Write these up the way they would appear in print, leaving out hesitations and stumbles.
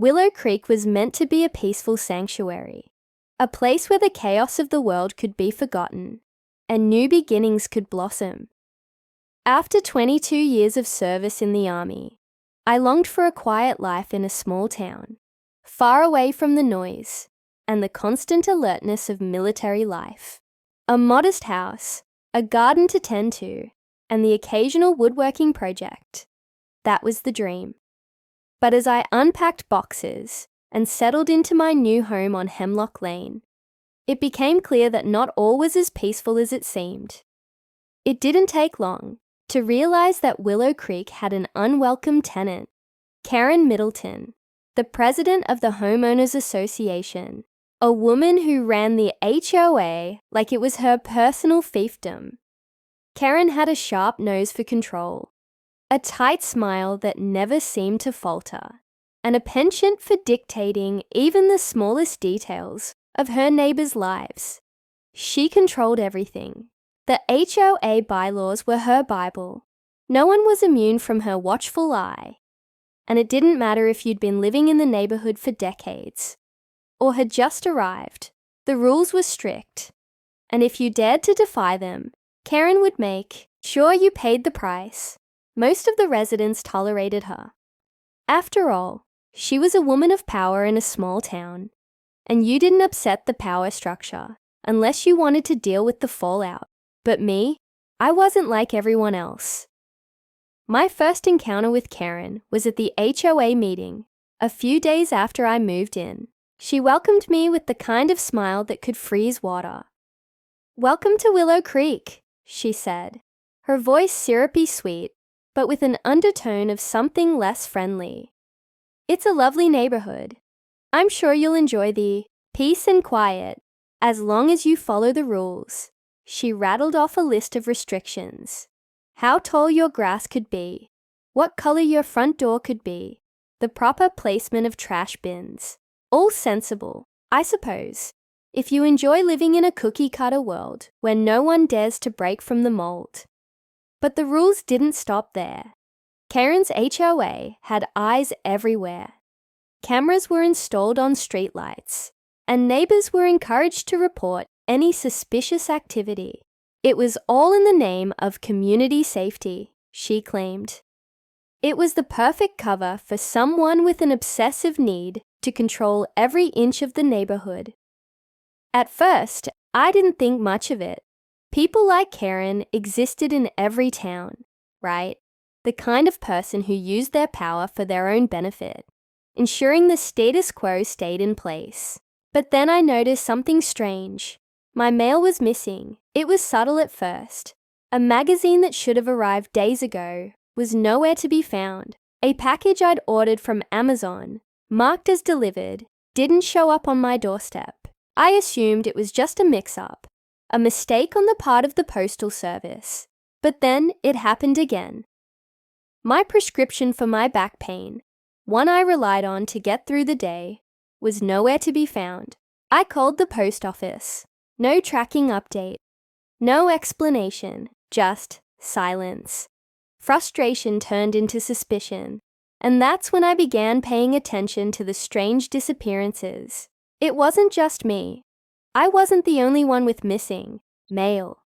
Willow Creek was meant to be a peaceful sanctuary, a place where the chaos of the world could be forgotten and new beginnings could blossom. After 22 years of service in the army, I longed for a quiet life in a small town, far away from the noise and the constant alertness of military life. A modest house, a garden to tend to, and the occasional woodworking project. That was the dream. But as I unpacked boxes and settled into my new home on Hemlock Lane, it became clear that not all was as peaceful as it seemed. It didn't take long to realize that Willow Creek had an unwelcome tenant, Karen Middleton, the president of the Homeowners Association, a woman who ran the HOA like it was her personal fiefdom. Karen had a sharp nose for control, a tight smile that never seemed to falter, and a penchant for dictating even the smallest details of her neighbors' lives. She controlled everything. The HOA bylaws were her Bible. No one was immune from her watchful eye. And it didn't matter if you'd been living in the neighborhood for decades or had just arrived. The rules were strict. And if you dared to defy them, Karen would make sure you paid the price. Most of the residents tolerated her. After all, she was a woman of power in a small town, and you didn't upset the power structure unless you wanted to deal with the fallout. But me, I wasn't like everyone else. My first encounter with Karen was at the HOA meeting, a few days after I moved in. She welcomed me with the kind of smile that could freeze water. "Welcome to Willow Creek," she said, her voice syrupy sweet, but with an undertone of something less friendly. "It's a lovely neighborhood. I'm sure you'll enjoy the peace and quiet as long as you follow the rules." She rattled off a list of restrictions. How tall your grass could be, what color your front door could be, the proper placement of trash bins. All sensible, I suppose, if you enjoy living in a cookie-cutter world where no one dares to break from the mold. But the rules didn't stop there. Karen's HOA had eyes everywhere. Cameras were installed on streetlights, and neighbors were encouraged to report any suspicious activity. It was all in the name of community safety, she claimed. It was the perfect cover for someone with an obsessive need to control every inch of the neighborhood. At first, I didn't think much of it. People like Karen existed in every town, right? The kind of person who used their power for their own benefit, ensuring the status quo stayed in place. But then I noticed something strange. My mail was missing. It was subtle at first. A magazine that should have arrived days ago was nowhere to be found. A package I'd ordered from Amazon, marked as delivered, didn't show up on my doorstep. I assumed it was just a mix-up, a mistake on the part of the postal service. But then it happened again. My prescription for my back pain, one I relied on to get through the day, was nowhere to be found. I called the post office. No tracking update. No explanation, just silence. Frustration turned into suspicion, and that's when I began paying attention to the strange disappearances. It wasn't just me. I wasn't the only one with missing mail.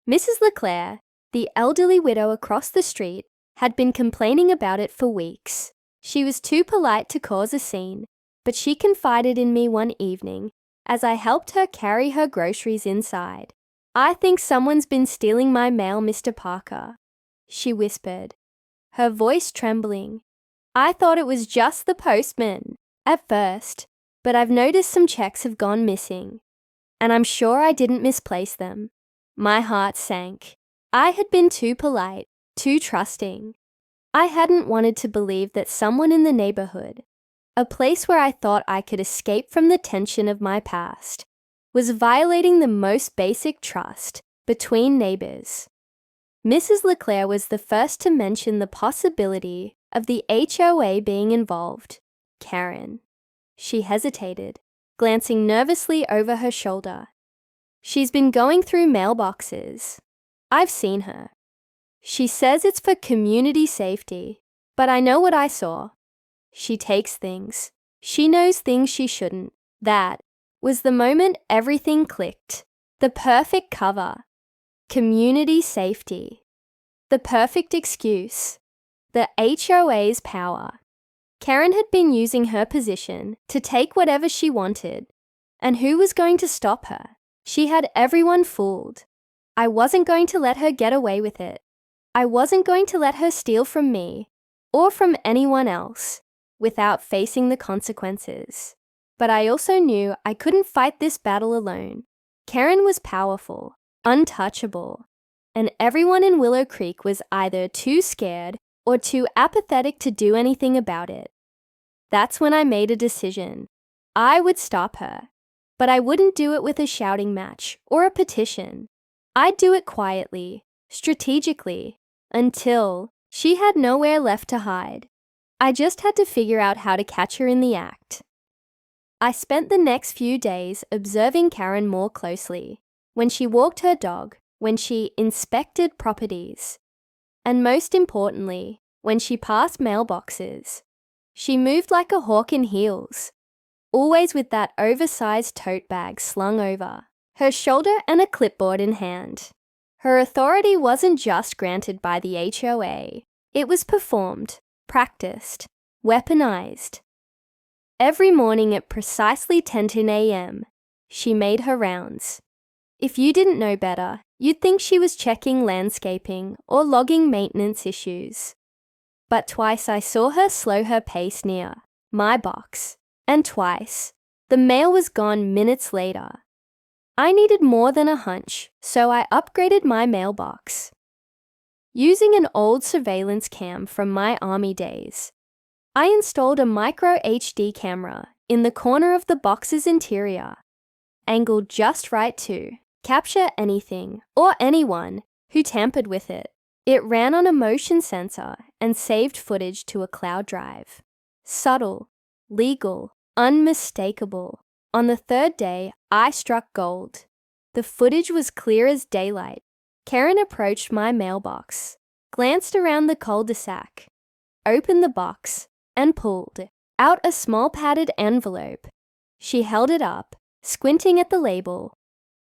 Mrs. LeClaire, the elderly widow across the street, had been complaining about it for weeks. She was too polite to cause a scene, but she confided in me one evening as I helped her carry her groceries inside. "I think someone's been stealing my mail, Mr. Parker," she whispered, her voice trembling. "I thought it was just the postman at first, but I've noticed some checks have gone missing, and I'm sure I didn't misplace them." My heart sank. I had been too polite, too trusting. I hadn't wanted to believe that someone in the neighborhood, a place where I thought I could escape from the tension of my past, was violating the most basic trust between neighbors. Mrs. LeClaire was the first to mention the possibility of the HOA being involved. Karen. She hesitated, glancing nervously over her shoulder. "She's been going through mailboxes. I've seen her. She says it's for community safety, but I know what I saw. She takes things. She knows things she shouldn't. That was the moment everything clicked. The perfect cover. Community safety. The perfect excuse. The HOA's power. Karen had been using her position to take whatever she wanted. And who was going to stop her? She had everyone fooled. I wasn't going to let her get away with it. I wasn't going to let her steal from me or from anyone else without facing the consequences. But I also knew I couldn't fight this battle alone. Karen was powerful, untouchable, and everyone in Willow Creek was either too scared or too apathetic to do anything about it. That's when I made a decision. I would stop her, but I wouldn't do it with a shouting match or a petition. I'd do it quietly, strategically, until she had nowhere left to hide. I just had to figure out how to catch her in the act. I spent the next few days observing Karen more closely, when she walked her dog, when she inspected properties, and most importantly, when she passed mailboxes. She moved like a hawk in heels, always with that oversized tote bag slung over her shoulder and a clipboard in hand. Her authority wasn't just granted by the HOA, it was performed, practiced, weaponized. Every morning at precisely 10:10 a.m., she made her rounds. If you didn't know better, you'd think she was checking landscaping or logging maintenance issues. But twice I saw her slow her pace near my box, and twice the mail was gone minutes later. I needed more than a hunch, so I upgraded my mailbox. Using an old surveillance cam from my army days, I installed a micro HD camera in the corner of the box's interior, angled just right to capture anything or anyone who tampered with it. It ran on a motion sensor and saved footage to a cloud drive. Subtle, legal, unmistakable. On the third day, I struck gold. The footage was clear as daylight. Karen approached my mailbox, glanced around the cul-de-sac, opened the box, and pulled out a small padded envelope. She held it up, squinting at the label,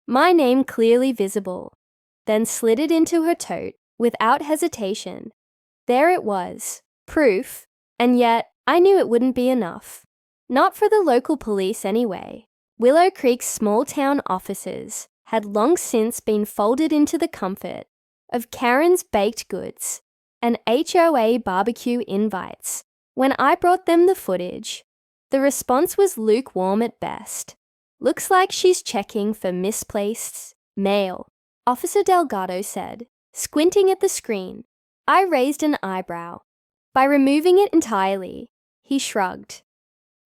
my name clearly visible, then slid it into her tote without hesitation. There it was, proof, and yet I knew it wouldn't be enough. Not for the local police anyway. Willow Creek's small-town offices had long since been folded into the comfort of Karen's baked goods and HOA barbecue invites. When I brought them the footage, the response was lukewarm at best. Looks like she's checking for misplaced mail, Officer Delgado said, squinting at the screen. I raised an eyebrow. By removing it entirely, he shrugged.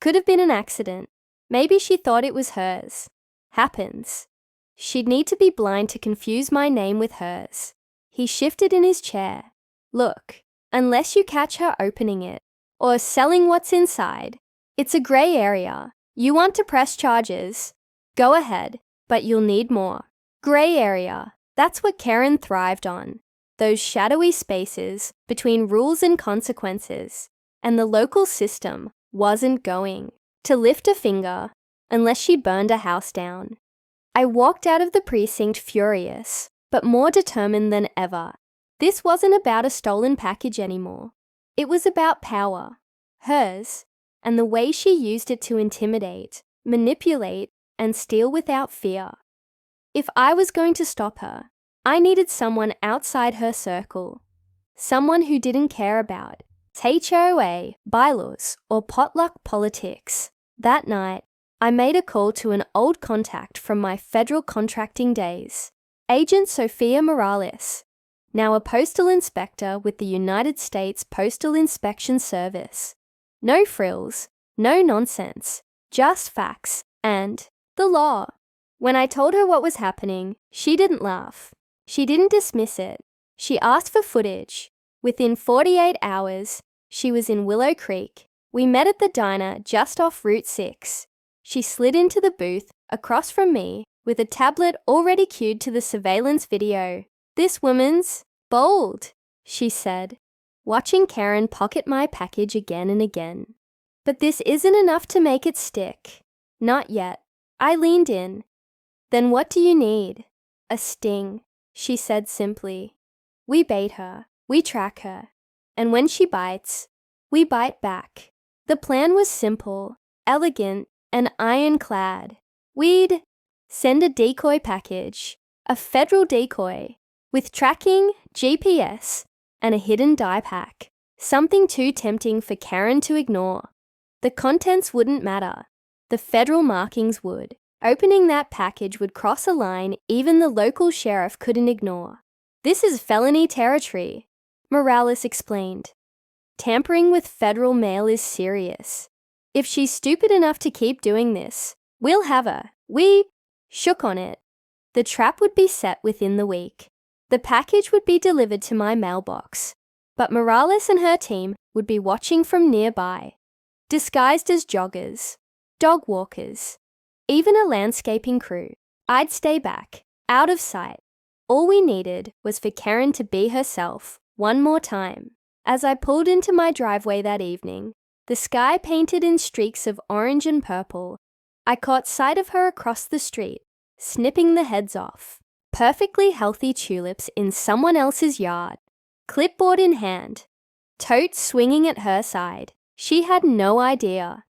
Could have been an accident. Maybe she thought it was hers. Happens. She'd need to be blind to confuse my name with hers. He shifted in his chair. Look, unless you catch her opening it, or selling what's inside, it's a grey area. You want to press charges? Go ahead, but you'll need more. Grey area. That's what Karen thrived on. Those shadowy spaces between rules and consequences. And the local system wasn't going to lift a finger unless she burned a house down. I walked out of the precinct furious, but more determined than ever. This wasn't about a stolen package anymore. It was about power, hers, and the way she used it to intimidate, manipulate, and steal without fear. If I was going to stop her, I needed someone outside her circle, someone who didn't care about HOA, bylaws, or potluck politics. That night, I made a call to an old contact from my federal contracting days, Agent Sophia Morales, now a postal inspector with the United States Postal Inspection Service. No frills, no nonsense, just facts and the law. When I told her what was happening, she didn't laugh. She didn't dismiss it. She asked for footage. Within 48 hours, she was in Willow Creek. We met at the diner just off Route 6. She slid into the booth across from me with a tablet already cued to the surveillance video. This woman's bold, she said, watching Karen pocket my package again and again. But this isn't enough to make it stick. Not yet. I leaned in. Then what do you need? A sting, she said simply. We bait her. We track her. And when she bites, we bite back. The plan was simple, elegant, and ironclad. We'd send a decoy package, a federal decoy, with tracking, GPS, and a hidden dye pack. Something too tempting for Karen to ignore. The contents wouldn't matter. The federal markings would. Opening that package would cross a line even the local sheriff couldn't ignore. This is felony territory, Morales explained. Tampering with federal mail is serious. If she's stupid enough to keep doing this, we'll have her. We shook on it. The trap would be set within the week. The package would be delivered to my mailbox, but Morales and her team would be watching from nearby, disguised as joggers, dog walkers, even a landscaping crew. I'd stay back, out of sight. All we needed was for Karen to be herself one more time. As I pulled into my driveway that evening, the sky painted in streaks of orange and purple, I caught sight of her across the street, snipping the heads off. Perfectly healthy tulips in someone else's yard, clipboard in hand, tote swinging at her side. She had no idea.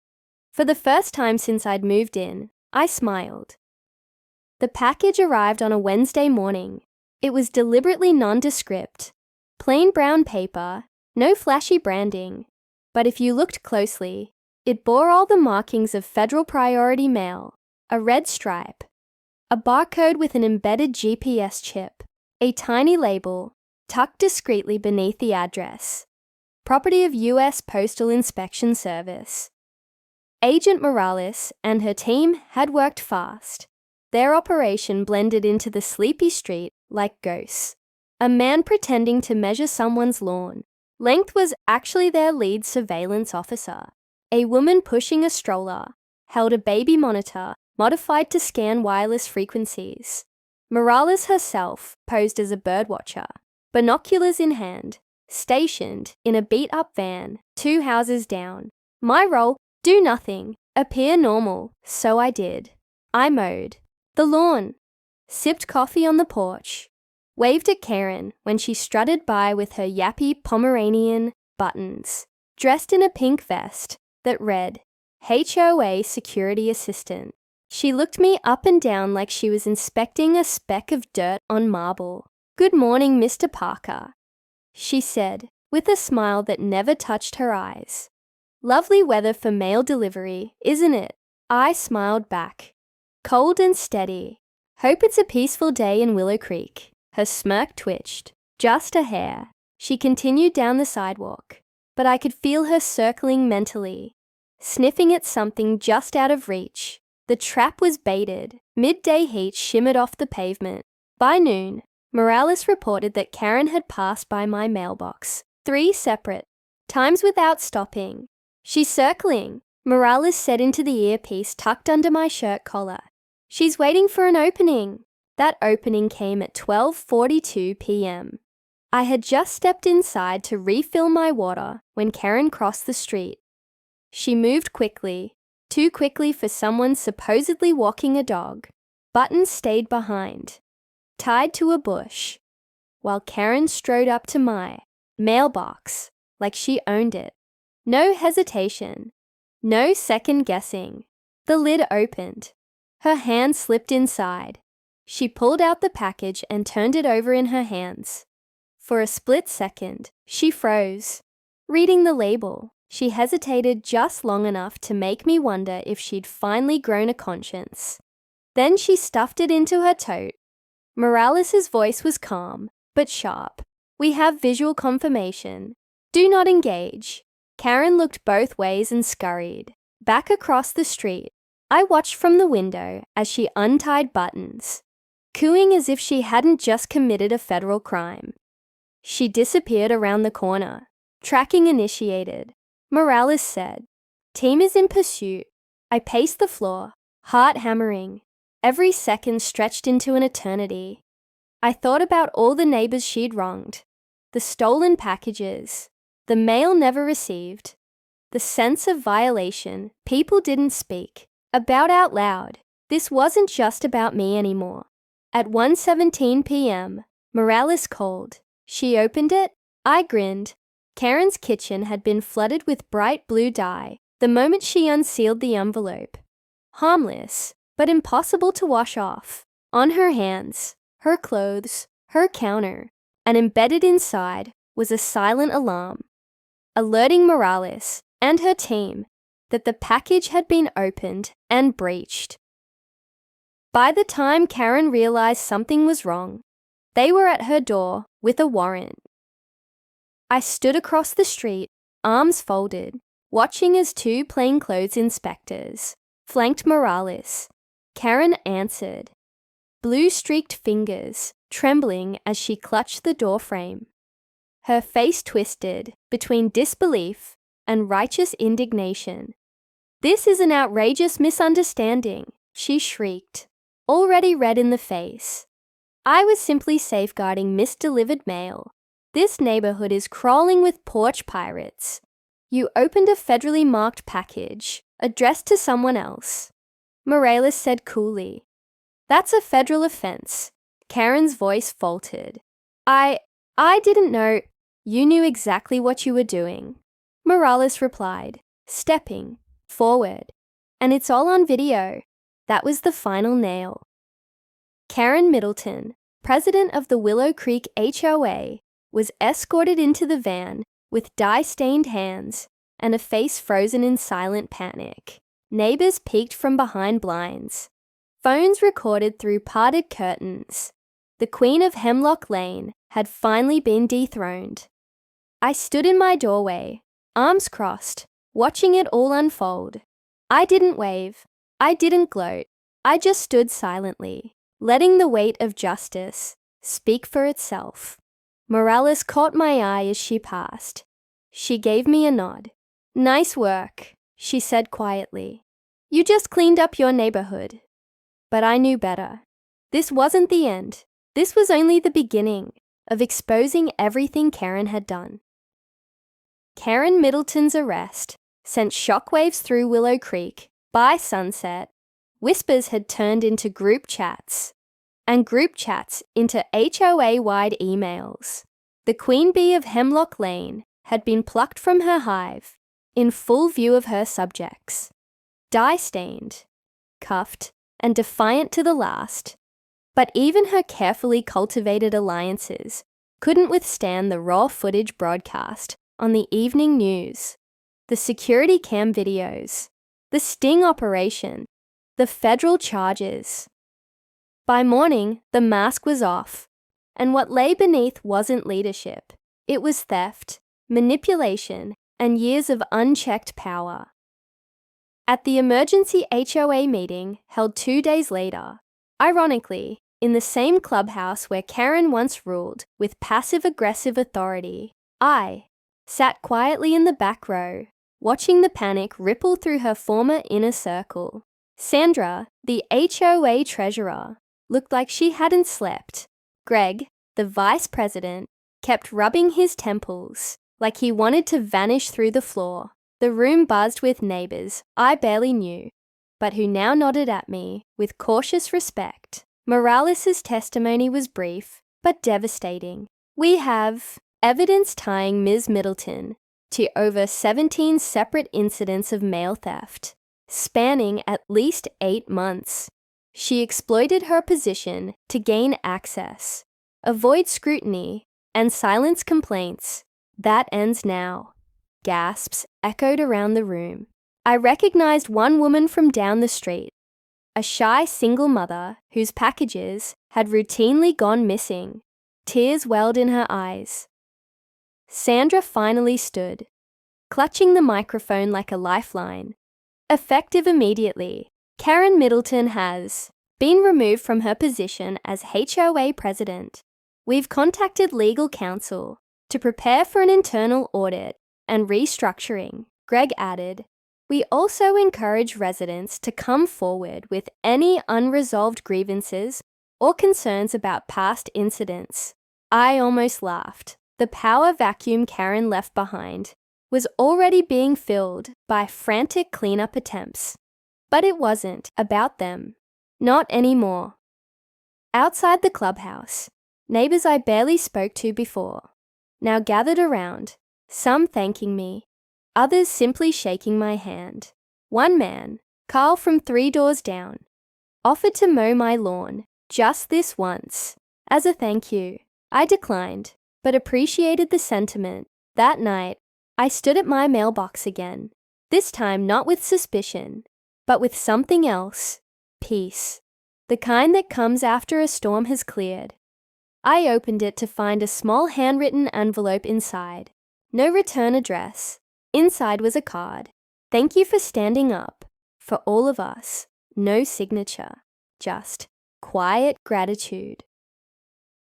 For the first time since I'd moved in, I smiled. The package arrived on a Wednesday morning. It was deliberately nondescript. Plain brown paper, no flashy branding. But if you looked closely, it bore all the markings of federal priority mail, a red stripe, a barcode with an embedded GPS chip, a tiny label tucked discreetly beneath the address. Property of U.S. Postal Inspection Service. Agent Morales and her team had worked fast. Their operation blended into the sleepy street like ghosts. A man pretending to measure someone's lawn. Length was actually their lead surveillance officer. A woman pushing a stroller held a baby monitor modified to scan wireless frequencies. Morales herself posed as a birdwatcher, binoculars in hand, stationed in a beat-up van 2 houses down. My role, do nothing, appear normal, so I did. I mowed the lawn, sipped coffee on the porch, waved at Karen when she strutted by with her yappy Pomeranian buttons, dressed in a pink vest that read, HOA Security Assistant. She looked me up and down like she was inspecting a speck of dirt on marble. Good morning, Mr. Parker, she said, with a smile that never touched her eyes. Lovely weather for mail delivery, isn't it? I smiled back. Cold and steady. Hope it's a peaceful day in Willow Creek. Her smirk twitched. Just a hair. She continued down the sidewalk, but I could feel her circling mentally, sniffing at something just out of reach. The trap was baited. Midday heat shimmered off the pavement. By noon, Morales reported that Karen had passed by my mailbox 3 separate times without stopping. She's circling, Morales said into the earpiece tucked under my shirt collar. She's waiting for an opening. That opening came at 12:42 p.m. I had just stepped inside to refill my water when Karen crossed the street. She moved quickly, too quickly for someone supposedly walking a dog. Buttons stayed behind, tied to a bush, while Karen strode up to my mailbox like she owned it. No hesitation, no second guessing. The lid opened. Her hand slipped inside. She pulled out the package and turned it over in her hands. For a split second, she froze. Reading the label, she hesitated just long enough to make me wonder if she'd finally grown a conscience. Then she stuffed it into her tote. Morales' voice was calm, but sharp. We have visual confirmation. Do not engage. Karen looked both ways and scurried. Back across the street, I watched from the window as she untied buttons, cooing as if she hadn't just committed a federal crime. She disappeared around the corner. Tracking initiated. Morales said, Team is in pursuit. I paced the floor, heart hammering. Every second stretched into an eternity. I thought about all the neighbors she'd wronged, the stolen packages, the mail never received, The sense of violation people didn't speak about out loud. This wasn't just about me anymore. At 1:17 p.m., Morales called. She opened it. I grinned. Karen's kitchen had been flooded with bright blue dye the moment she unsealed the envelope. Harmless, but impossible to wash off. On her hands, her clothes, her counter, and embedded inside was a silent alarm, alerting Morales and her team that the package had been opened and breached. By the time Karen realized something was wrong, they were at her door with a warrant. I stood across the street, arms folded, watching as two plainclothes inspectors flanked Morales. Karen answered, blue-streaked fingers trembling as she clutched the doorframe. Her face twisted between disbelief and righteous indignation. "This is an outrageous misunderstanding," she shrieked, already red in the face. "I was simply safeguarding misdelivered mail. This neighborhood is crawling with porch pirates. You opened a federally marked package addressed to someone else." Morales said coolly, "That's a federal offense." Karen's voice faltered. I didn't know." "You knew exactly what you were doing," Morales replied, stepping forward. "And it's all on video." That was the final nail. Karen Middleton, president of the Willow Creek HOA, was escorted into the van with dye-stained hands and a face frozen in silent panic. Neighbors peeked from behind blinds. Phones recorded through parted curtains. The Queen of Hemlock Lane had finally been dethroned. I stood in my doorway, arms crossed, watching it all unfold. I didn't wave. I didn't gloat. I just stood silently, letting the weight of justice speak for itself. Morales caught my eye as she passed. She gave me a nod. "Nice work," she said quietly. "You just cleaned up your neighborhood." But I knew better. This wasn't the end. This was only the beginning of exposing everything Karen had done. Karen Middleton's arrest sent shockwaves through Willow Creek. By sunset, whispers had turned into group chats, and group chats into HOA-wide emails. The queen bee of Hemlock Lane had been plucked from her hive in full view of her subjects. Dye-stained, cuffed, and defiant to the last. But even her carefully cultivated alliances couldn't withstand the raw footage broadcast on the evening news, the security cam videos, the sting operation, the federal charges. By morning, the mask was off, and what lay beneath wasn't leadership. It was theft, manipulation, and years of unchecked power. At the emergency HOA meeting held 2 days later, ironically, in the same clubhouse where Karen once ruled with passive-aggressive authority, I sat quietly in the back row, watching the panic ripple through her former inner circle. Sandra, the HOA treasurer, looked like she hadn't slept. Greg, the vice president, kept rubbing his temples like he wanted to vanish through the floor. The room buzzed with neighbors I barely knew, but who now nodded at me with cautious respect. Morales' testimony was brief, but devastating. "We have evidence tying Ms. Middleton to over 17 separate incidents of mail theft, spanning at least 8 months. She exploited her position to gain access, avoid scrutiny, and silence complaints. That ends now." Gasps echoed around the room. I recognized one woman from down the street, a shy single mother whose packages had routinely gone missing. Tears welled in her eyes. Sandra finally stood, clutching the microphone like a lifeline. Effective immediately, Karen Middleton has been removed from her position as HOA president. We've contacted legal counsel to prepare for an internal audit and restructuring, Greg added. "We also encourage residents to come forward with any unresolved grievances or concerns about past incidents." I almost laughed. The power vacuum Karen left behind was already being filled by frantic cleanup attempts. But it wasn't about them. Not anymore. Outside the clubhouse, neighbors I barely spoke to before now gathered around, some thanking me, others simply shaking my hand. One man, Carl from 3 doors down, offered to mow my lawn just this once. As a thank you, I declined, but appreciated the sentiment. That night, I stood at my mailbox again, this time not with suspicion, but with something else, peace, the kind that comes after a storm has cleared. I opened it to find a small handwritten envelope inside. No return address. Inside was a card. Thank you for standing up. For all of us. No signature. Just quiet gratitude.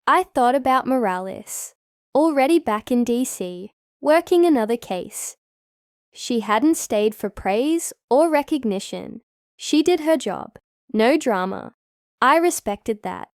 I thought about Morales, already back in DC, working another case. She hadn't stayed for praise or recognition. She did her job. No drama. I respected that.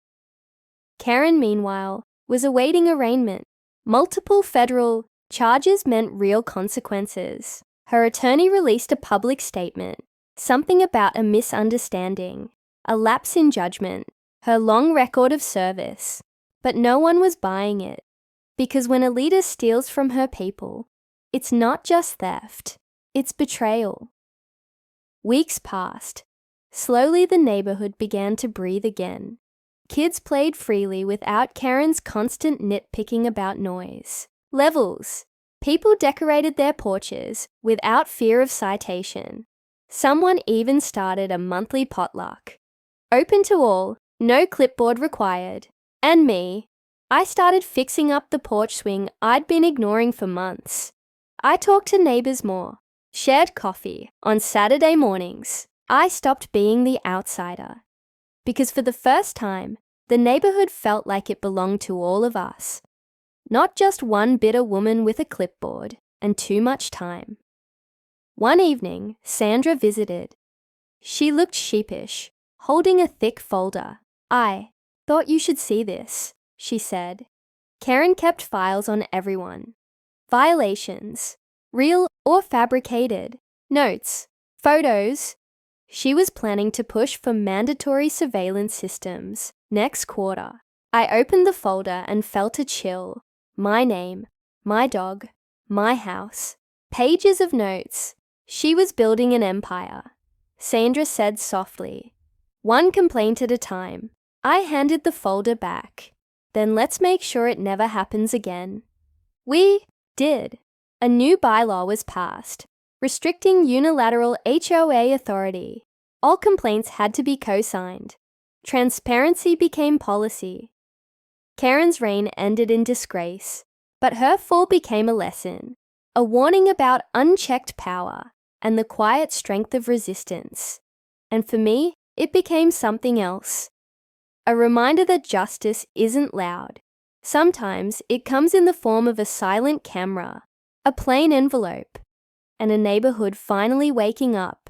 Karen, meanwhile, was awaiting arraignment. Multiple federal charges meant real consequences. Her attorney released a public statement, something about a misunderstanding, a lapse in judgment, her long record of service. But no one was buying it, because when a leader steals from her people, it's not just theft, it's betrayal. Weeks passed. Slowly the neighborhood began to breathe again. Kids played freely without Karen's constant nitpicking about noise. Levels. People decorated their porches without fear of citation. Someone even started a monthly potluck. Open to all, no clipboard required. And me. I started fixing up the porch swing I'd been ignoring for months. I talked to neighbors more, shared coffee on Saturday mornings. I stopped being the outsider. Because for the first time, the neighborhood felt like it belonged to all of us. Not just one bitter woman with a clipboard and too much time. One evening, Sandra visited. She looked sheepish, holding a thick folder. I thought you should see this, she said. Karen kept files on everyone. Violations, real or fabricated, notes, photos. She was planning to push for mandatory surveillance systems next quarter. I opened the folder and felt a chill. My name, my dog, my house, pages of notes. She was building an empire. Sandra said softly, one complaint at a time. I handed the folder back. Then let's make sure it never happens again. We did. A new bylaw was passed, restricting unilateral HOA authority. All complaints had to be co-signed. Transparency became policy. Karen's reign ended in disgrace, but her fall became a lesson, a warning about unchecked power and the quiet strength of resistance. And for me, it became something else. A reminder that justice isn't loud. Sometimes it comes in the form of a silent camera, a plain envelope, and a neighborhood finally waking up